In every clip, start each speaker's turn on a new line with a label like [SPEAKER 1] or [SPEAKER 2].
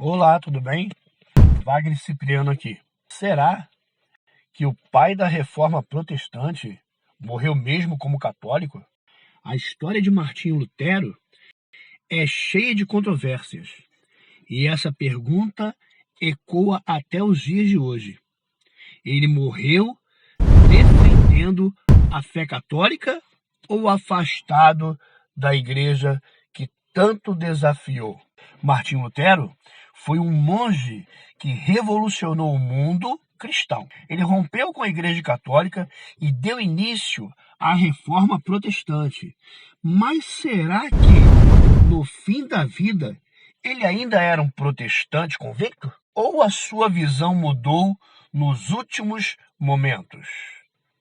[SPEAKER 1] Olá, tudo bem? Wagner Cipriano aqui. Será que o pai da reforma protestante morreu mesmo como católico? A história de Martinho Lutero é cheia de controvérsias e essa pergunta ecoa até os dias de hoje. Ele morreu defendendo a fé católica ou afastado da igreja que tanto desafiou? Martinho Lutero foi um monge que revolucionou o mundo cristão. Ele rompeu com a Igreja Católica e deu início à Reforma Protestante. Mas será que, no fim da vida, ele ainda era um protestante convicto? Ou a sua visão mudou nos últimos momentos?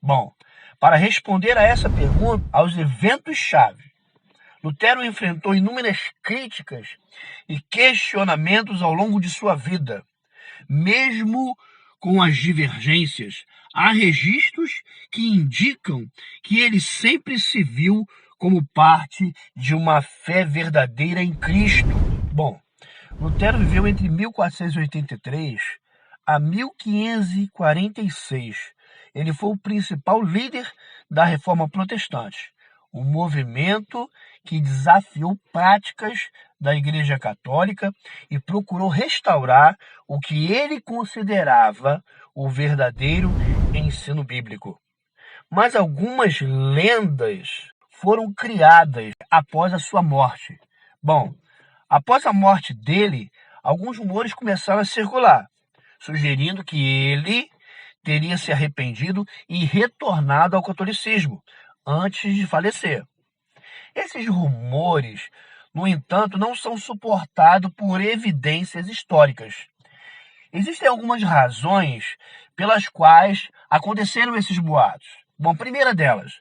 [SPEAKER 1] Bom, para responder a essa pergunta, aos eventos-chave, Lutero enfrentou inúmeras críticas e questionamentos ao longo de sua vida. Mesmo com as divergências, há registros que indicam que ele sempre se viu como parte de uma fé verdadeira em Cristo. Bom, Lutero viveu entre 1483 a 1546. Ele foi o principal líder da Reforma Protestante, um movimento que desafiou práticas da Igreja Católica e procurou restaurar o que ele considerava o verdadeiro ensino bíblico. Mas algumas lendas foram criadas após a sua morte. Bom, após a morte dele, alguns rumores começaram a circular, sugerindo que ele teria se arrependido e retornado ao catolicismo antes de falecer. Esses rumores, no entanto, não são suportados por evidências históricas. Existem algumas razões pelas quais aconteceram esses boatos. Bom, primeira delas,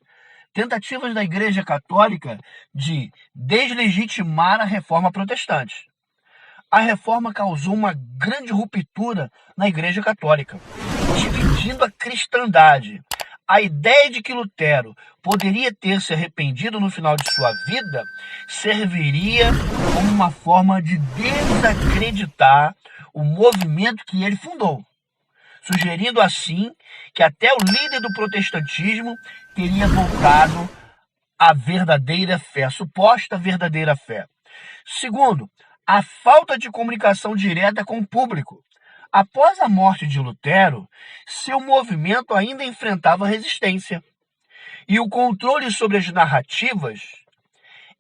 [SPEAKER 1] tentativas da Igreja Católica de deslegitimar a reforma protestante. A reforma causou uma grande ruptura na Igreja Católica, dividindo a cristandade. A ideia de que Lutero poderia ter se arrependido no final de sua vida serviria como uma forma de desacreditar o movimento que ele fundou, sugerindo assim que até o líder do protestantismo teria voltado à verdadeira fé, a suposta verdadeira fé. Segundo, a falta de comunicação direta com o público. Após a morte de Lutero, seu movimento ainda enfrentava resistência. E o controle sobre as narrativas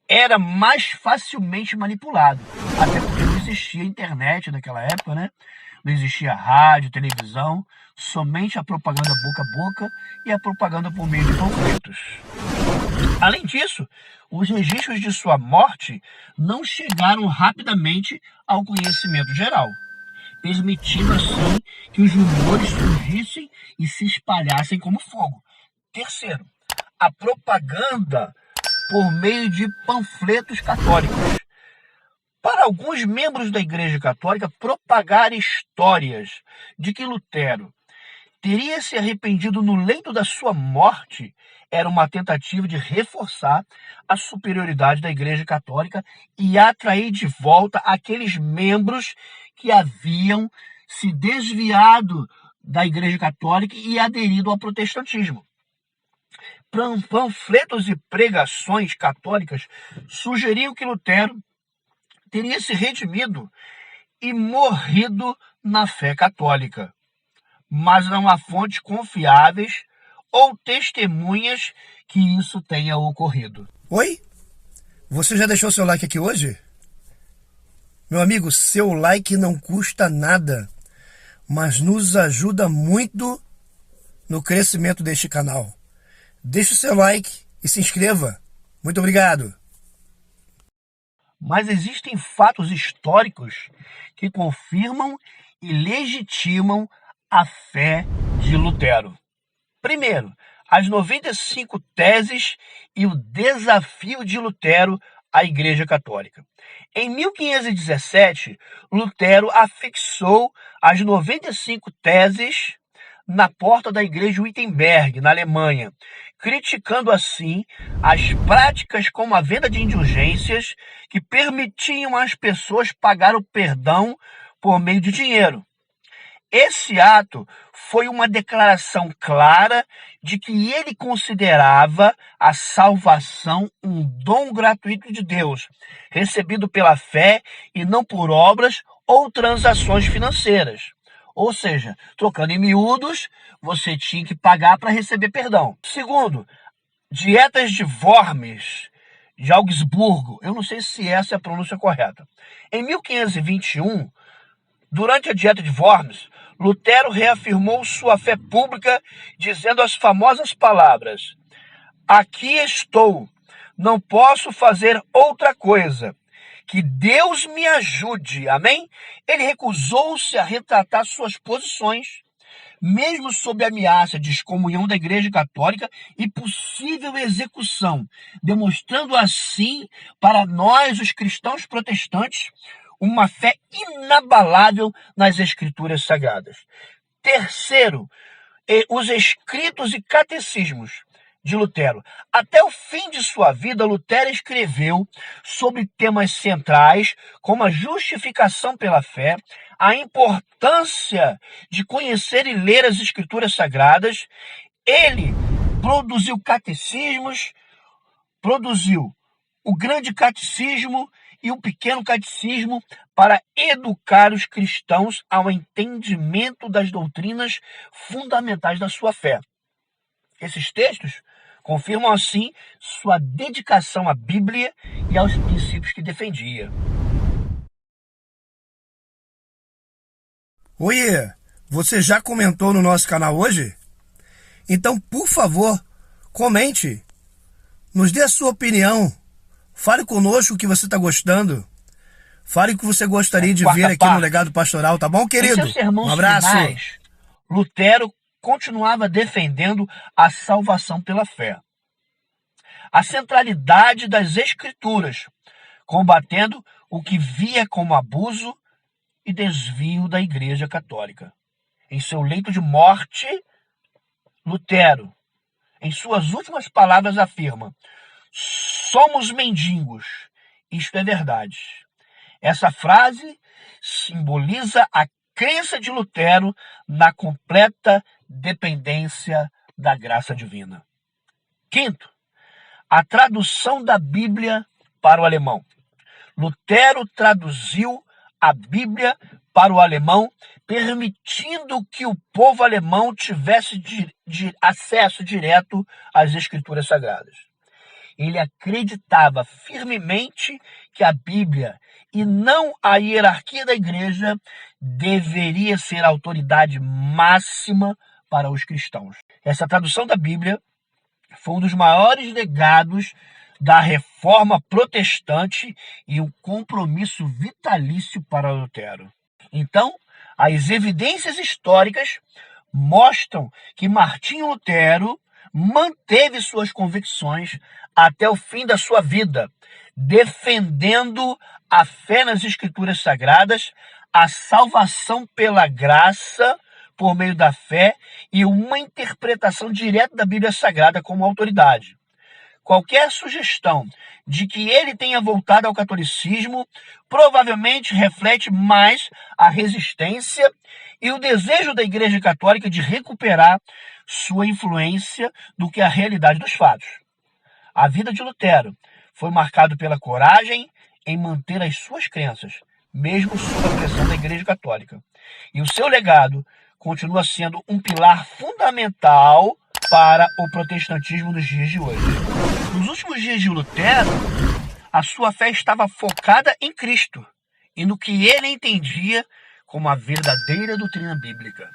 [SPEAKER 1] era mais facilmente manipulado. Até porque não existia internet naquela época, né? Não existia rádio, televisão, somente a propaganda boca a boca e a propaganda por meio de panfletos. Além disso, os registros de sua morte não chegaram rapidamente ao conhecimento geral, permitindo assim que os rumores surgissem e se espalhassem como fogo. Terceiro, a propaganda por meio de panfletos católicos. Para alguns membros da Igreja Católica, propagar histórias de que Lutero teria se arrependido no leito da sua morte era uma tentativa de reforçar a superioridade da Igreja Católica e atrair de volta aqueles membros que haviam se desviado da Igreja Católica e aderido ao protestantismo. Panfletos e pregações católicas sugeriam que Lutero teria se redimido e morrido na fé católica, mas não há fontes confiáveis ou testemunhas que isso tenha ocorrido.
[SPEAKER 2] Oi? Você já deixou seu like aqui hoje? Meu amigo, seu like não custa nada, mas nos ajuda muito no crescimento deste canal. Deixe o seu like e se inscreva. Muito obrigado.
[SPEAKER 1] Mas existem fatos históricos que confirmam e legitimam a fé de Lutero. Primeiro, as 95 teses e o desafio de Lutero à Igreja Católica. Em 1517, Lutero afixou as 95 teses na porta da igreja Wittenberg, na Alemanha, criticando assim as práticas como a venda de indulgências que permitiam às pessoas pagar o perdão por meio de dinheiro. Esse ato foi uma declaração clara de que ele considerava a salvação um dom gratuito de Deus, recebido pela fé e não por obras ou transações financeiras. Ou seja, trocando em miúdos, você tinha que pagar para receber perdão. Segundo, Dietas de Worms, de Augsburgo, eu não sei se essa é a pronúncia correta. Em 1521, durante a Dieta de Worms, Lutero reafirmou sua fé pública dizendo as famosas palavras: "Aqui estou, não posso fazer outra coisa. Que Deus me ajude." Amém? Ele recusou-se a retratar suas posições, mesmo sob a ameaça de excomunhão da Igreja Católica e possível execução, demonstrando assim para nós, os cristãos protestantes, uma fé inabalável nas Escrituras Sagradas. Terceiro, os escritos e catecismos de Lutero. Até o fim de sua vida, Lutero escreveu sobre temas centrais, como a justificação pela fé, a importância de conhecer e ler as Escrituras Sagradas. Ele produziu catecismos, produziu o Grande Catecismo e o Pequeno Catecismo para educar os cristãos ao entendimento das doutrinas fundamentais da sua fé. Esses textos confirmam, assim, sua dedicação à Bíblia e aos princípios que defendia.
[SPEAKER 2] Oiê, você já comentou no nosso canal hoje? Então, por favor, comente, nos dê a sua opinião, fale conosco o que você está gostando, fale o que você gostaria de ver aqui no Legado Pastoral, tá bom, querido?
[SPEAKER 1] Em seus sermões
[SPEAKER 2] Um abraço.
[SPEAKER 1] finais, Lutero continuava defendendo a salvação pela fé, a centralidade das Escrituras, combatendo o que via como abuso e desvio da Igreja Católica. Em seu leito de morte, Lutero, em suas últimas palavras, afirma: "Somos mendigos." Isto é verdade. Essa frase simboliza a crença de Lutero na completa dependência da graça divina. Quinto, a tradução da Bíblia para o alemão. Lutero traduziu a Bíblia para o alemão, permitindo que o povo alemão tivesse acesso direto às Escrituras Sagradas. Ele acreditava firmemente que a Bíblia, e não a hierarquia da Igreja, deveria ser a autoridade máxima para os cristãos. Essa tradução da Bíblia foi um dos maiores legados da Reforma Protestante e um compromisso vitalício para Lutero. Então, as evidências históricas mostram que Martinho Lutero manteve suas convicções até o fim da sua vida, defendendo a fé nas Escrituras Sagradas, a salvação pela graça por meio da fé e uma interpretação direta da Bíblia Sagrada como autoridade. Qualquer sugestão de que ele tenha voltado ao catolicismo provavelmente reflete mais a resistência e o desejo da Igreja Católica de recuperar sua influência do que a realidade dos fatos. A vida de Lutero foi marcada pela coragem em manter as suas crenças, mesmo sob a pressão da Igreja Católica. E o seu legado continua sendo um pilar fundamental para o protestantismo nos dias de hoje. Nos últimos dias de Lutero, a sua fé estava focada em Cristo e no que ele entendia como a verdadeira doutrina bíblica.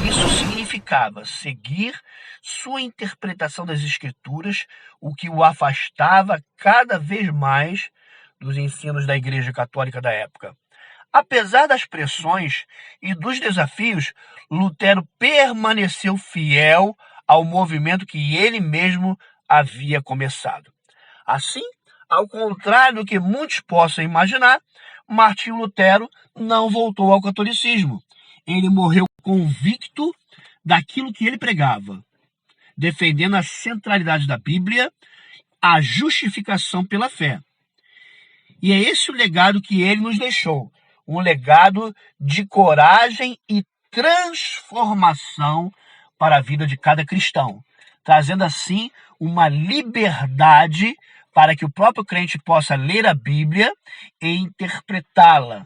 [SPEAKER 1] Isso significava seguir sua interpretação das Escrituras, o que o afastava cada vez mais dos ensinos da Igreja Católica da época. Apesar das pressões e dos desafios, Lutero permaneceu fiel ao movimento que ele mesmo havia começado. Assim, ao contrário do que muitos possam imaginar, Martinho Lutero não voltou ao catolicismo. Ele morreu convicto daquilo que ele pregava, defendendo a centralidade da Bíblia, a justificação pela fé. E é esse o legado que ele nos deixou, um legado de coragem e transformação para a vida de cada cristão, trazendo assim uma liberdade para que o próprio crente possa ler a Bíblia e interpretá-la.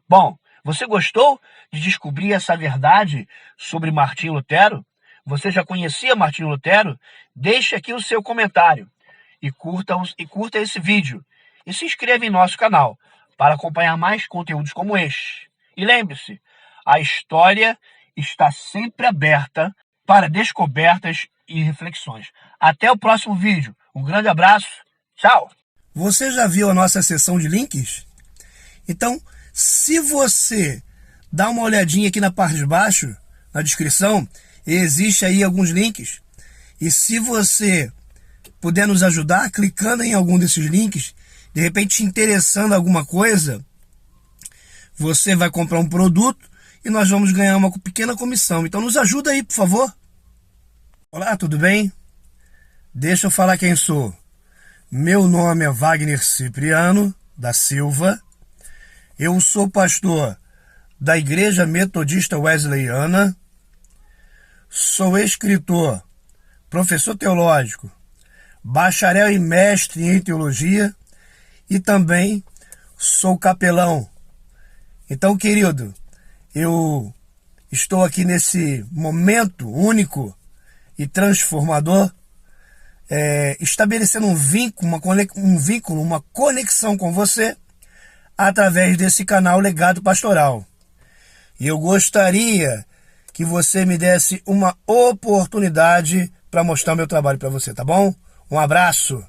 [SPEAKER 1] Bom, você gostou de descobrir essa verdade sobre Martinho Lutero? Você já conhecia Martinho Lutero? Deixe aqui o seu comentário e curta esse vídeo. E se inscreva em nosso canal para acompanhar mais conteúdos como este. E lembre-se, a história está sempre aberta para descobertas e reflexões. Até o próximo vídeo. Um grande abraço. Tchau!
[SPEAKER 2] Você já viu a nossa seção de links? Então, se você dá uma olhadinha aqui na parte de baixo, na descrição, existe aí alguns links. E se você puder nos ajudar clicando em algum desses links, de repente te interessando alguma coisa, você vai comprar um produto e nós vamos ganhar uma pequena comissão. Então nos ajuda aí, por favor. Olá, tudo bem? Deixa eu falar quem sou. Meu nome é Wagner Cipriano da Silva. Eu sou pastor da Igreja Metodista Wesleyana. Sou escritor, professor teológico, bacharel e mestre em teologia e também sou capelão. Então, querido, eu estou aqui nesse momento único e transformador, estabelecendo um vínculo, uma conexão com você através desse canal Legado Pastoral. E eu gostaria que você me desse uma oportunidade para mostrar meu trabalho para você, tá bom? Um abraço!